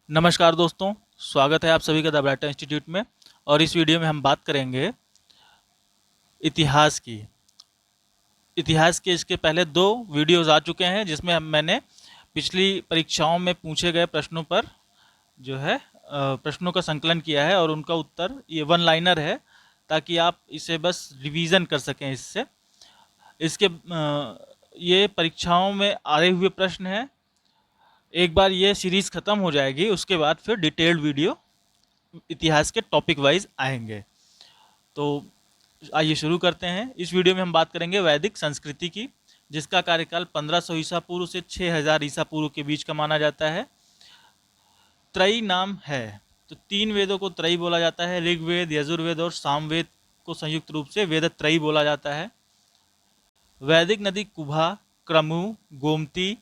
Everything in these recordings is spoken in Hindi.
नमस्कार दोस्तों, स्वागत है आप सभी का द ब्राइटन इंस्टीट्यूट में। और इस वीडियो में हम बात करेंगे इतिहास की। इतिहास के इसके पहले दो वीडियोस आ चुके हैं जिसमें मैंने पिछली परीक्षाओं में पूछे गए प्रश्नों पर जो है प्रश्नों का संकलन किया है और उनका उत्तर ये वन लाइनर है, ताकि आप इसे बस रिवीजन कर सकें। इससे इसके ये परीक्षाओं में आए हुए प्रश्न हैं। एक बार ये सीरीज़ ख़त्म हो जाएगी उसके बाद फिर डिटेल्ड वीडियो इतिहास के टॉपिक वाइज आएंगे। तो आइए शुरू करते हैं। इस वीडियो में हम बात करेंगे वैदिक संस्कृति की, जिसका कार्यकाल 1500 ईसा पूर्व से 6000 ईसा पूर्व के बीच का माना जाता है। त्रयी नाम है, तो तीन वेदों को त्रयी बोला जाता है। ऋग्वेद, यजुर्वेद और सामवेद को संयुक्त रूप से वेद त्रयी बोला जाता है। वैदिक नदी कुभा, क्रमु, गोमती,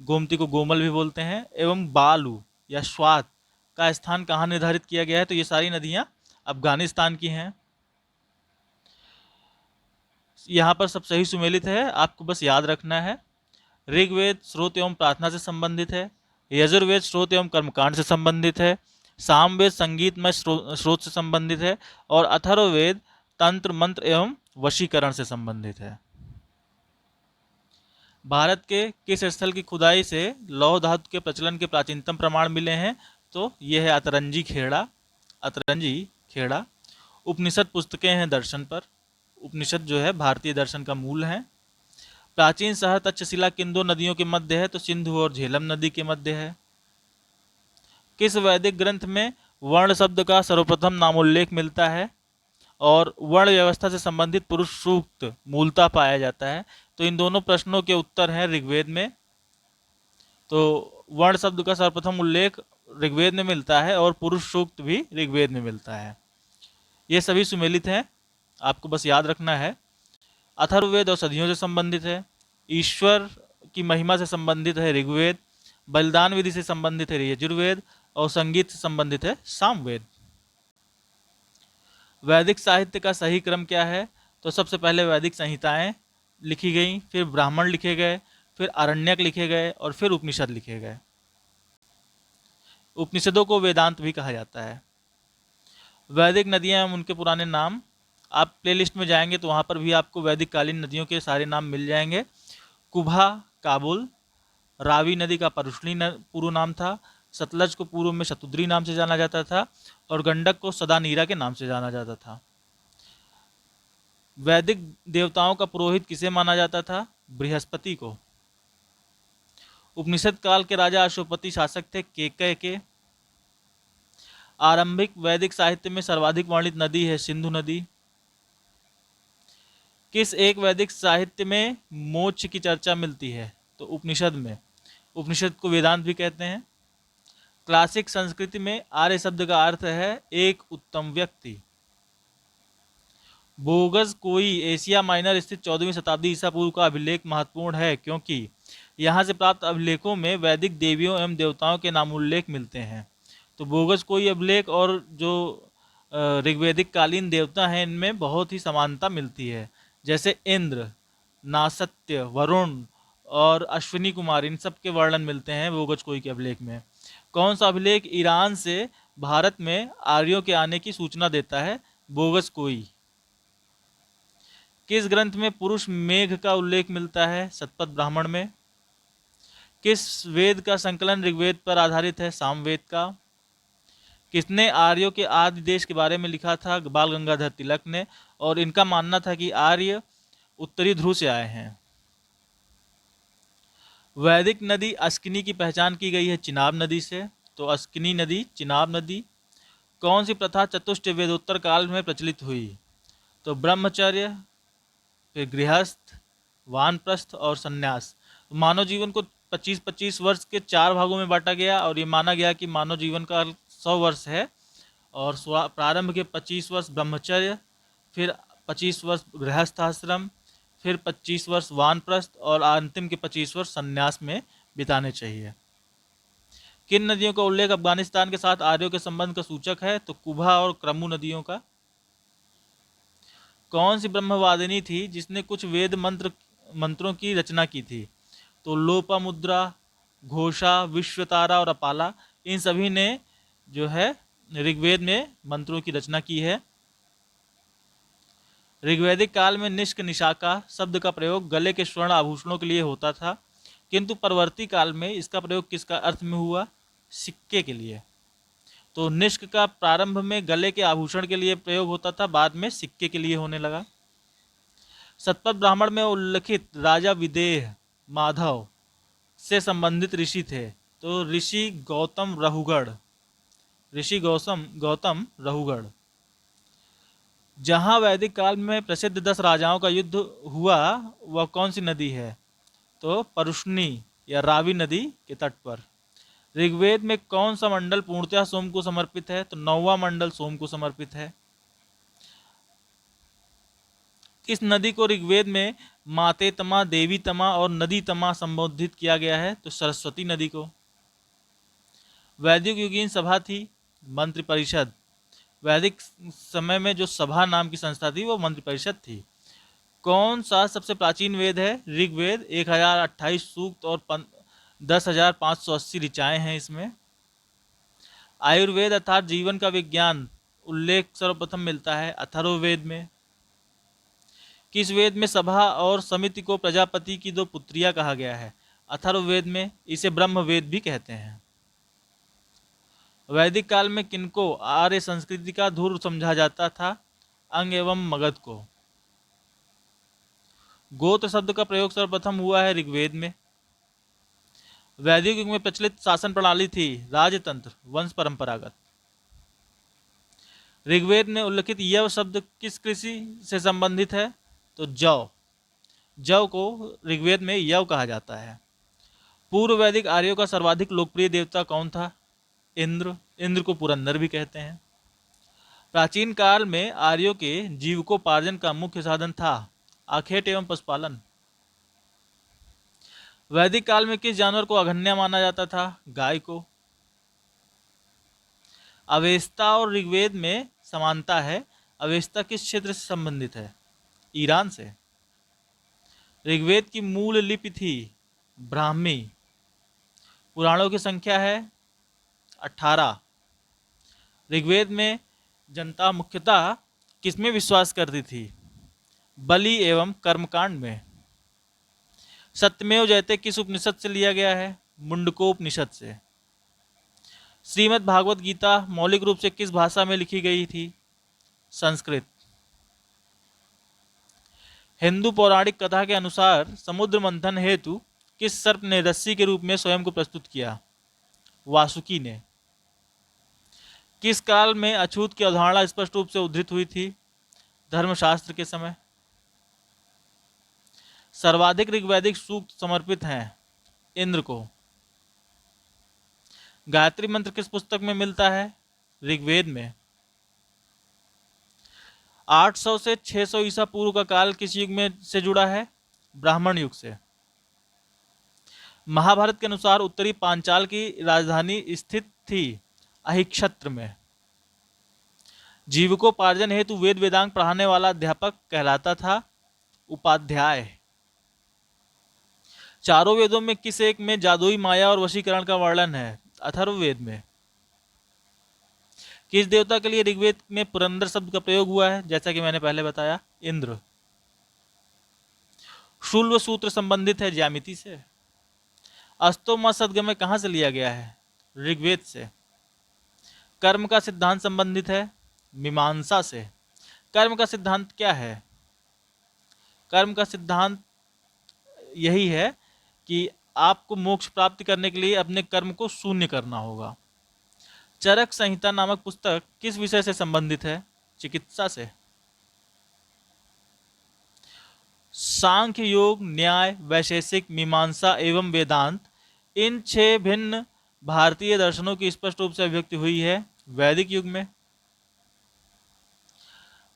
गोमती को गोमल भी बोलते हैं, एवं बालू या स्वात का स्थान कहाँ निर्धारित किया गया है? तो ये सारी नदियाँ अफगानिस्तान की हैं। यहाँ पर सब सही सुमेलित है, आपको बस याद रखना है। ऋग्वेद स्रोत एवं प्रार्थना से संबंधित है। यजुर्वेद स्रोत एवं कर्मकांड से संबंधित है। सामवेद संगीतमय स्रोत से संबंधित है। और अथर्ववेद तंत्र मंत्र एवं वशीकरण से संबंधित है। भारत के किस स्थल की खुदाई से लौह धातु के प्रचलन के प्राचीनतम प्रमाण मिले हैं? तो ये है अतरंजी खेड़ा। अतरंजी खेड़ा। उपनिषद पुस्तकें हैं दर्शन पर। उपनिषद जो है भारतीय दर्शन का मूल है। प्राचीन शहर तक्षशिला किन दो नदियों के मध्य है? तो सिंधु और झेलम नदी के मध्य है। किस वैदिक ग्रंथ में वर्ण शब्द का सर्वप्रथम नामोल्लेख मिलता है और वर्ण व्यवस्था से संबंधित पुरुष सूक्त मूलतः पाया जाता है? तो इन दोनों प्रश्नों के उत्तर हैं ऋग्वेद में। तो वर्ण शब्द का सर्वप्रथम उल्लेख ऋग्वेद में मिलता है और पुरुष सूक्त भी ऋग्वेद में मिलता है। ये सभी सुमेलित हैं, आपको बस याद रखना है। अथर्ववेद औषधियों से संबंधित है। ईश्वर की महिमा से संबंधित है ऋग्वेद। बलिदान विधि से संबंधित है यजुर्वेद। और संगीत से संबंधित है सामवेद। वैदिक साहित्य का सही क्रम क्या है? तो सबसे पहले वैदिक संहिताएं लिखी गई, फिर ब्राह्मण लिखे गए, फिर आरण्यक लिखे गए और फिर उपनिषद लिखे गए। उपनिषदों को वेदांत भी कहा जाता है। वैदिक नदियां एवं उनके पुराने नाम, आप प्लेलिस्ट में जाएंगे तो वहाँ पर भी आपको वैदिक कालीन नदियों के सारे नाम मिल जाएंगे। कुभा काबुल, रावी नदी का परुष्णी पूर्व नाम था। सतलज को पूर्व में शतुद्री नाम से जाना जाता था और गंडक को सदानीरा के नाम से जाना जाता था। वैदिक देवताओं का पुरोहित किसे माना जाता था? बृहस्पति को। उपनिषद काल के राजा अशोकपति शासक थे केकय के। आरंभिक वैदिक साहित्य में सर्वाधिक वर्णित नदी है सिंधु नदी। किस एक वैदिक साहित्य में मोक्ष की चर्चा मिलती है? तो उपनिषद में। उपनिषद को वेदांत भी कहते हैं। क्लासिक संस्कृति में आर्य शब्द का अर्थ है एक उत्तम व्यक्ति। बोगस कोई एशिया माइनर स्थित 14वीं शताब्दी ईसा पूर्व का अभिलेख महत्वपूर्ण है क्योंकि यहाँ से प्राप्त अभिलेखों में वैदिक देवियों एवं देवताओं के नामोल्लेख मिलते हैं। तो बोगस कोई अभिलेख और जो ऋग्वैदिक कालीन देवता हैं इनमें बहुत ही समानता मिलती है। जैसे इंद्र, नासत्य, वरुण और अश्विनी कुमार, इन सब के वर्णन मिलते हैं बोगस कोई के अभिलेख में। कौन सा अभिलेख ईरान से भारत में आर्यों के आने की सूचना देता है? बोगस कोई। किस ग्रंथ में पुरुष मेघ का उल्लेख मिलता है? शतपथ ब्राह्मण में। किस वेद का संकलन ऋग्वेद पर आधारित है? सामवेद का। किसने आर्यों के आदि देश के बारे में लिखा था? बाल गंगाधर तिलक ने। और इनका मानना था कि आर्य उत्तरी ध्रुव से आए हैं। वैदिक नदी अस्किनी की पहचान की गई है चिनाब नदी से। तो अस्किनी नदी, चिनाब नदी। कौन सी प्रथा चतुष्ट वेदोत्तर काल में प्रचलित हुई? तो ब्रह्मचर्य, फिर गृहस्थ, वानप्रस्थ और संन्यास। मानव जीवन को 25-25 वर्ष के 4 भागों में बांटा गया और ये माना गया कि मानव जीवन का 100 वर्ष है। और प्रारंभ के 25 वर्ष ब्रह्मचर्य, फिर 25 वर्ष गृहस्थ आश्रम, फिर 25 वर्ष वानप्रस्थ और अंतिम के 25 वर्ष संन्यास में बिताने चाहिए। किन नदियों का उल्लेख अफगानिस्तान के साथ आर्यों के संबंध का सूचक है? तो कुभा और क्रमु नदियों का। कौन सी ब्रह्मवादिनी थी जिसने कुछ वेद मंत्रों की रचना की थी? तो लोपामुद्रा, घोषा, विश्वतारा और अपाला। इन सभी ने जो है ऋग्वेद में मंत्रों की रचना की है। ऋग्वैदिक काल में निष्क निशाका शब्द का प्रयोग गले के स्वर्ण आभूषणों के लिए होता था, किंतु परवर्ती काल में इसका प्रयोग किसका अर्थ में हुआ? सिक्के के लिए। तो निष्क का प्रारंभ में गले के आभूषण के लिए प्रयोग होता था, बाद में सिक्के के लिए होने लगा। शतपथ ब्राह्मण में उल्लिखित राजा विदेह माधव से संबंधित ऋषि थे, तो ऋषि गौतम रहुगढ़। जहां वैदिक काल में प्रसिद्ध 10 राजाओं का युद्ध हुआ वह कौन सी नदी है? तो परुष्णी या रावी नदी के तट पर। ऋग्वेद में कौन सा मंडल पूर्णतः सोम को समर्पित है? तो 9वां मंडल सोम को समर्पित है। किस नदी को ऋग्वेद में माते तमा, देवी तमा और नदी तमा संबोधित किया गया है? तो सरस्वती नदी को। वैदिक युगीन सभा थी मंत्रिपरिषद। वैदिक समय में जो सभा नाम की संस्था थी वो मंत्रिपरिषद थी। कौन सा सबसे प्राचीन वेद है? ऋग्वेद। 1028 सूक्त और 10,580 ऋचाएं हैं इसमें। आयुर्वेद अर्थात जीवन का विज्ञान उल्लेख सर्वप्रथम मिलता है अथर्ववेद में। किस वेद में सभा और समिति को प्रजापति की 2 पुत्रियां कहा गया है? अथर्ववेद में। इसे ब्रह्मवेद भी कहते हैं। वैदिक काल में किनको आर्य संस्कृति का धुर समझा जाता था? अंग एवं मगध को। गोत्र शब्द का प्रयोग सर्वप्रथम हुआ है ऋग्वेद में। वैदिक युग में प्रचलित शासन प्रणाली थी राजतंत्र, वंश परंपरागत। ऋग्वेद में उल्लिखित यव शब्द किस कृषि से संबंधित है? तो जौ को ऋग्वेद में यव कहा जाता है। पूर्व वैदिक आर्यों का सर्वाधिक लोकप्रिय देवता कौन था? इंद्र को पुरंदर भी कहते हैं। प्राचीन काल में आर्यों के जीविकोपार्जन का मुख्य साधन था आखेट एवं पशुपालन। वैदिक काल में किस जानवर को अघन्य माना जाता था? गाय को। अवेस्ता और ऋग्वेद में समानता है। अवेस्ता किस क्षेत्र से संबंधित है? ईरान से। ऋग्वेद की मूल लिपि थी ब्राह्मी। पुराणों की संख्या है 18। ऋग्वेद में जनता मुख्यतः किसमें विश्वास करती थी? बलि एवं कर्मकांड में। सत्यमेव जयते किस उपनिषद से लिया गया है? मुंडकोपनिषद से। श्रीमद् भागवत गीता मौलिक रूप से किस भाषा में लिखी गई थी? संस्कृत। हिंदू पौराणिक कथा के अनुसार समुद्र मंथन हेतु किस सर्प ने रस्सी के रूप में स्वयं को प्रस्तुत किया? वासुकी ने। किस काल में अछूत की अवधारणा स्पष्ट रूप से उद्धृत हुई थी? धर्मशास्त्र के समय। सर्वाधिक ऋग्वैदिक सूक्त समर्पित हैं इंद्र को। गायत्री मंत्र किस पुस्तक में मिलता है? ऋग्वेद में। 800 से 600 ईसा पूर्व का काल किस युग में से जुड़ा है? ब्राह्मण युग से। महाभारत के अनुसार उत्तरी पांचाल की राजधानी स्थित थी अहिक्षत्र में। जीविकोपार्जन हेतु वेद वेदांग पढ़ाने वाला अध्यापक कहलाता था उपाध्याय। चारों वेदों में किस एक में जादुई माया और वशीकरण का वर्णन है? अथर्ववेद में। किस देवता के लिए ऋग्वेद में पुरंदर शब्द का प्रयोग हुआ है? जैसा कि मैंने पहले बताया, इंद्र। शूल्व सूत्र संबंधित है ज्यामिति से। अस्तोमा सदगमय कहां से लिया गया है? ऋग्वेद से। कर्म का सिद्धांत संबंधित है मीमांसा से। कर्म का सिद्धांत क्या है? कर्म का सिद्धांत यही है कि आपको मोक्ष प्राप्ति करने के लिए अपने कर्म को शून्य करना होगा। चरक संहिता नामक पुस्तक किस विषय से संबंधित है? चिकित्सा से। सांख्य, योग, न्याय, वैशेषिक, मीमांसा एवं वेदांत, इन 6 भिन्न भारतीय दर्शनों की स्पष्ट रूप से अभिव्यक्ति हुई है वैदिक युग में।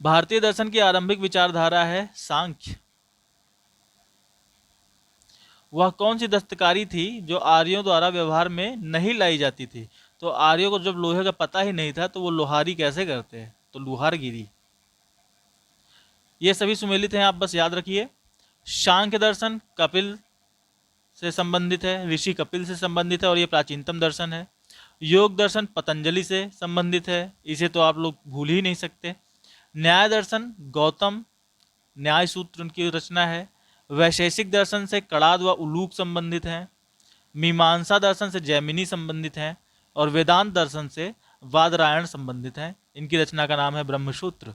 भारतीय दर्शन की आरंभिक विचारधारा है सांख्य। वह कौन सी दस्तकारी थी जो आर्यों द्वारा व्यवहार में नहीं लाई जाती थी? तो आर्यों को जब लोहे का पता ही नहीं था तो वो लोहारी कैसे करते? तो लुहारगिरी। ये सभी सुमेलित हैं, आप बस याद रखिए। सांख्य दर्शन कपिल से संबंधित है, ऋषि कपिल से संबंधित है और ये प्राचीनतम दर्शन है। योग दर्शन पतंजलि से संबंधित है, इसे तो आप लोग भूल ही नहीं सकते। न्याय दर्शन गौतम न्याय सूत्र उनकी रचना है। वैशेषिक दर्शन से कड़ाद व उलूक संबंधित हैं। मीमांसा दर्शन से जैमिनी संबंधित हैं और वेदांत दर्शन से वादरायण संबंधित हैं। इनकी रचना का नाम है ब्रह्मसूत्र।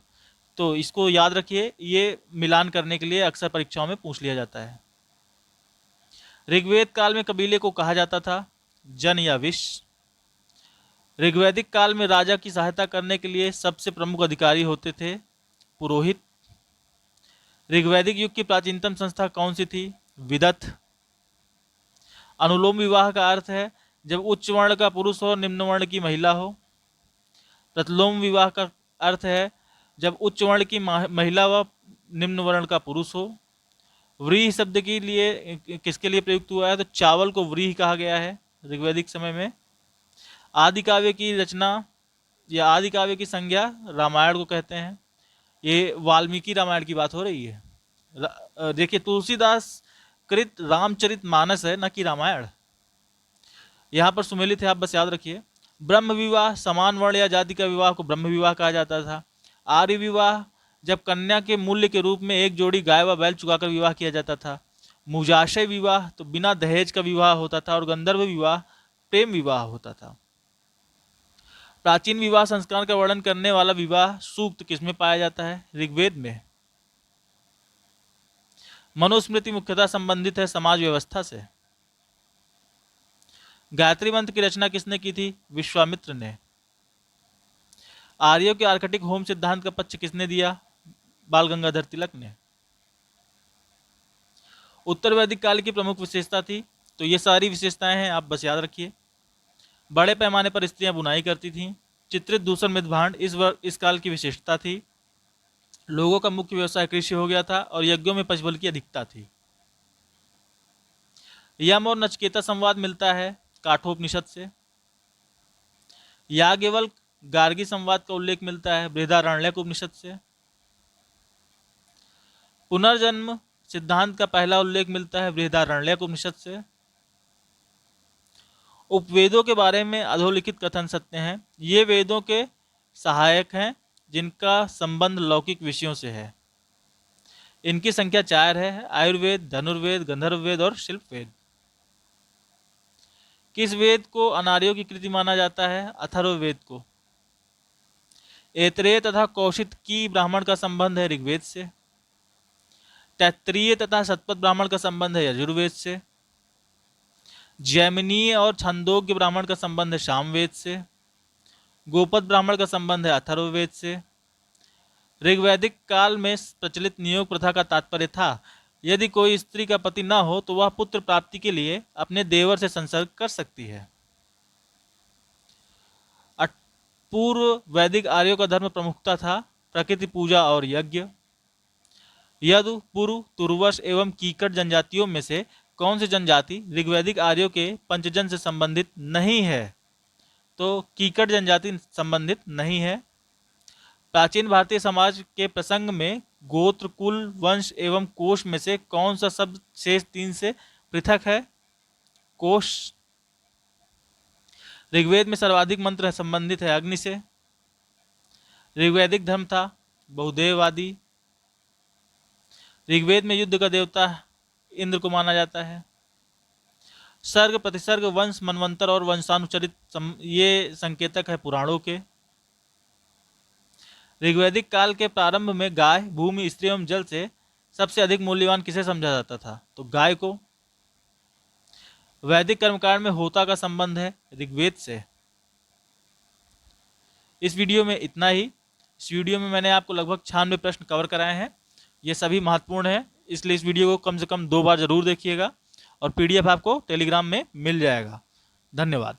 तो इसको याद रखिए, ये मिलान करने के लिए अक्सर परीक्षाओं में पूछ लिया जाता है। ऋग्वेद काल में कबीले को कहा जाता था जन या विश। ऋग्वैदिक काल में राजा की सहायता करने के लिए सबसे प्रमुख अधिकारी होते थे पुरोहित। ऋग्वैदिक युग की प्राचीनतम संस्था कौन सी थी? विदथ। अनुलोम विवाह का अर्थ है जब उच्च वर्ण का पुरुष हो और निम्न वर्ण की महिला हो। प्रतिलोम विवाह का अर्थ है जब उच्च वर्ण की महिला व निम्न वर्ण का पुरुष हो। व्रीहि शब्द के लिए किसके लिए प्रयुक्त हुआ है? तो चावल को व्रीहि कहा गया है ऋग्वैदिक समय में। आदि काव्य की रचना या आदि काव्य की संज्ञा रामायण को कहते हैं। ये वाल्मीकि रामायण की बात हो रही है। देखिए, तुलसीदास कृत रामचरित मानस है, न कि रामायण। यहाँ पर सुमेलित है, आप बस याद रखिए। ब्रह्म विवाह समान वर्ण या जाति का विवाह को ब्रह्म विवाह कहा जाता था। आर्य विवाह जब कन्या के मूल्य के रूप में एक जोड़ी गाय व बैल चुकाकर विवाह किया जाता था। मुजाशय विवाह तो बिना दहेज का विवाह होता था और गंधर्व विवाह प्रेम विवाह होता था। प्राचीन विवाह संस्कार का वर्णन करने वाला विवाह सूक्त किसमें पाया जाता है? ऋग्वेद में। मनुस्मृति मुख्यतः संबंधित है समाज व्यवस्था से। गायत्री मंत्र की रचना किसने की थी? विश्वामित्र ने। आर्यों के आर्कटिक होम सिद्धांत का पक्ष किसने दिया? बाल गंगाधर तिलक ने। उत्तर वैदिक काल की प्रमुख विशेषता थी, तो ये सारी विशेषताएं हैं, आप बस याद रखिए। बड़े पैमाने पर स्त्रियां बुनाई करती थीं। चित्रित दूषण मृद भांड इस काल की विशेषता थी। लोगों का मुख्य व्यवसाय कृषि हो गया था और यज्ञों में पशुबल की अधिकता थी। यम और नचिकेता संवाद मिलता है काठोपनिषद से। याज्ञवल्क्य गार्गी संवाद का उल्लेख मिलता है बृहदारण्यक उपनिषद से। पुनर्जन्म सिद्धांत का पहला उल्लेख मिलता है बृहदारण्यक उपनिषद से। उपवेदों के बारे में अधोलिखित कथन सत्य हैं। ये वेदों के सहायक हैं जिनका संबंध लौकिक विषयों से है। इनकी संख्या 4 है, आयुर्वेद, धनुर्वेद, गंधर्ववेद और शिल्पवेद। किस वेद को अनार्यों की कृति माना जाता है? अथर्ववेद को। ऐतरेय तथा कौशिक की ब्राह्मण का संबंध है ऋग्वेद से। तैत्तिरीय तथा शतपथ ब्राह्मण का संबंध है यजुर्वेद से। जैमिनीय और छंदोग्य ब्राह्मण का संबंध है सामवेद से। गोपद ब्राह्मण का संबंध है अथर्ववेद से। ऋग्वैदिक काल में प्रचलित नियोग प्रथा का तात्पर्य था यदि कोई स्त्री का पति न हो तो वह पुत्र प्राप्ति के लिए अपने देवर से संसर्ग कर सकती है। पूर्व वैदिक आर्यों का धर्म प्रमुखता था प्रकृति पूजा और यज्ञ। यदु, पुरु, तुर्वश एवं कीकट जनजातियों में से कौन सी जनजाति ऋग्वैदिक आर्यों के पंचजन से संबंधित नहीं है? तो कीकट जनजाति संबंधित नहीं है। प्राचीन भारतीय समाज के प्रसंग में गोत्र, कुल, वंश एवं कोश में से कौन सा शब्द शेष 3 से पृथक है? कोश। ऋग्वेद में सर्वाधिक मंत्र संबंधित है अग्नि से। ऋग्वैदिक धर्म था बहुदेववादी। ऋग्वेद में युद्ध का देवता इंद्र को माना जाता है। सर्ग, प्रतिसर्ग, वंश, मनवंतर और वंशानुचरित ये संकेतक है पुराणों के। ऋग्वैदिक काल के प्रारंभ में गाय, भूमि, स्त्री एवं जल से सबसे अधिक मूल्यवान किसे समझा जाता था? तो गाय को। वैदिक कर्मकांड में होता का संबंध है ऋग्वेद से। इस वीडियो में इतना ही। इस वीडियो में मैंने आपको लगभग 96 प्रश्न कवर कराए हैं। ये सभी महत्वपूर्ण हैं, इसलिए इस वीडियो को कम से कम 2 बार जरूर देखिएगा और PDF आपको टेलीग्राम में मिल जाएगा। धन्यवाद।